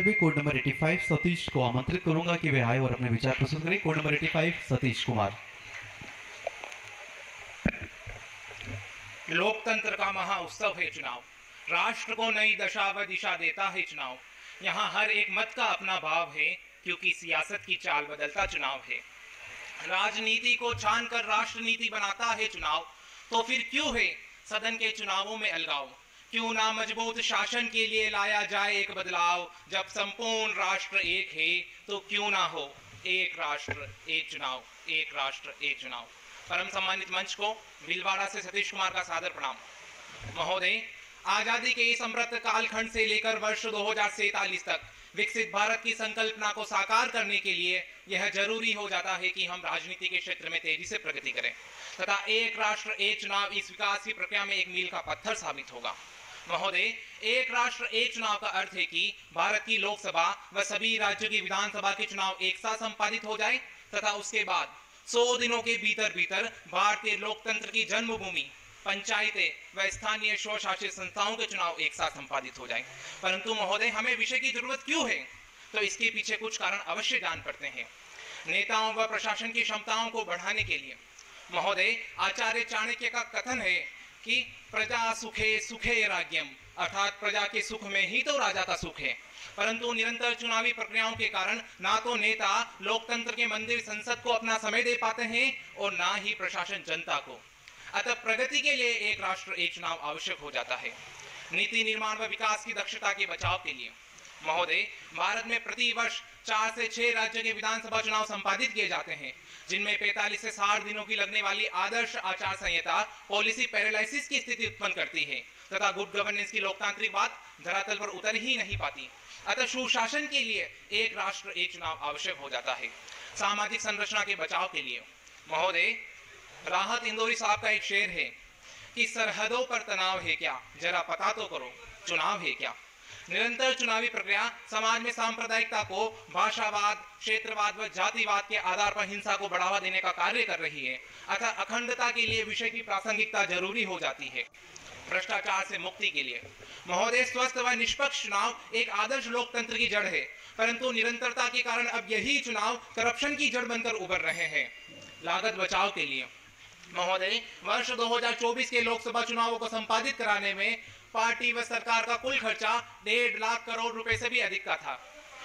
हुए code number 85 Satish को आमंत्रित करूंगा कि वे आए और अपने विचार प्रस्तुत करें। Code number 85 Satish Kumar. लोकतंत्र का महाउत्सव है चुनाव, राष्ट्र को नई दशा व दिशा देता है चुनाव। यहाँ हर एक मत का अपना भाव है, क्योंकि सियासत की चाल बदलता चुनाव है। राजनीति को छान कर राष्ट्र नीति बनाता है चुनाव। तो फिर क्यों है सदन के चुनावों में अलगाव? क्यों ना मजबूत शासन के लिए लाया जाए एक बदलाव? जब संपूर्ण राष्ट्र एक है तो क्यों ना हो एक राष्ट्र एक चुनाव, एक राष्ट्र एक चुनाव। परम सम्मानित मंच को भीलवाड़ा से सतीश कुमार का सादर प्रणाम। महोदय, आजादी के इस अमृत कालखंड से लेकर वर्ष 2047 तक विकसित भारत की संकल्पना को साकार करने के लिए यह जरूरी हो जाता है कि हम राजनीति के क्षेत्र में तेजी से प्रगति करें तथा एक राष्ट्र एक चुनाव इस विकास की प्रक्रिया में एक मील का पत्थर साबित होगा। महोदय, एक राष्ट्र एक चुनाव का अर्थ है कि भारत की लोकसभा व सभी राज्यों की विधानसभा के चुनाव एक साथ संपादित हो जाए तथा उसके बाद 100 दिनों के भीतर भारतीय लोकतंत्र की जन्मभूमि पंचायतें व स्थानीय स्वशासित संस्थाओं के चुनाव एक साथ संपादित हो जाए। परंतु महोदय, हमें विषय की जरूरत क्यों है? तो इसके पीछे कुछ कारण अवश्य जान पड़ते हैं। नेताओं व प्रशासन की क्षमताओं को बढ़ाने के लिए महोदय, आचार्य चाणक्य का कथन है कि प्रजा सुखे सुखे राज्यम, अर्थात प्रजा के सुख में ही तो राजा का सुख है। परंतु निरंतर चुनावी प्रक्रियाओं के कारण ना तो नेता लोकतंत्र के मंदिर संसद को अपना समय दे पाते हैं और ना ही प्रशासन जनता को। अतः प्रगति के लिए एक राष्ट्र एक चुनाव आवश्यक हो जाता है। नीति निर्माण व विकास की दक्षता के बचाव के लिए महोदय, भारत में प्रति वर्ष 4 से 6 राज्यों के विधानसभा चुनाव संपादित किए जाते हैं, जिनमें 45 से 60 दिनों की लगने वाली आदर्श आचार संहिता पॉलिसी पैरालिसिस की स्थिति उत्पन्न करती है तथा गुड गवर्नेंस की लोकतांत्रिक बात धरातल पर उतर ही नहीं पाती। अतः सुशासन के लिए एक राष्ट्र एक चुनाव आवश्यक हो जाता है। सामाजिक संरचना के बचाव के लिए महोदय, राहत इंदौरी साहब का एक शेर है कि सरहदों पर तनाव है क्या, जरा पता तो करो चुनाव है क्या। निरंतर चुनावी प्रक्रिया समाज में सांप्रदायिकता को भाषावाद, क्षेत्रवाद व जातिवाद के आधार पर हिंसा को बढ़ावा देने का कार्य कर रही है। अतः अखंडता के लिए विषय की प्रासंगिकता जरूरी हो जाती है। भ्रष्टाचार से मुक्ति के लिए महोदय, स्वस्थ व निष्पक्ष चुनाव एक आदर्श लोकतंत्र की जड़ है, परंतु निरंतरता के कारण अब यही चुनाव करप्शन की जड़ बनकर उभर रहे हैं। लागत बचाव के लिए महोदय, वर्ष 2024 के लोकसभा चुनावों को संपादित कराने में पार्टी व सरकार का कुल खर्चा 1.5 लाख करोड़ रुपए से भी अधिक का था,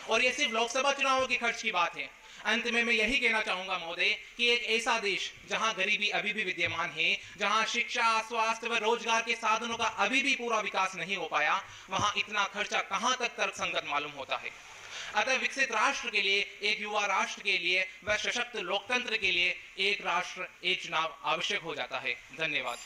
और यह सिर्फ लोकसभा चुनावों के खर्च की बात है। अंत में मैं यही कहना चाहूंगा महोदय कि एक ऐसा देश जहां गरीबी अभी भी विद्यमान है, जहां शिक्षा, स्वास्थ्य व रोजगार के साधनों का अभी भी पूरा विकास नहीं हो पाया, वहां इतना खर्चा कहां तक तर्कसंगत मालूम होता है। अतः विकसित राष्ट्र के लिए, एक युवा राष्ट्र के लिए व सशक्त लोकतंत्र के लिए एक राष्ट्र एक चुनाव आवश्यक हो जाता है। धन्यवाद।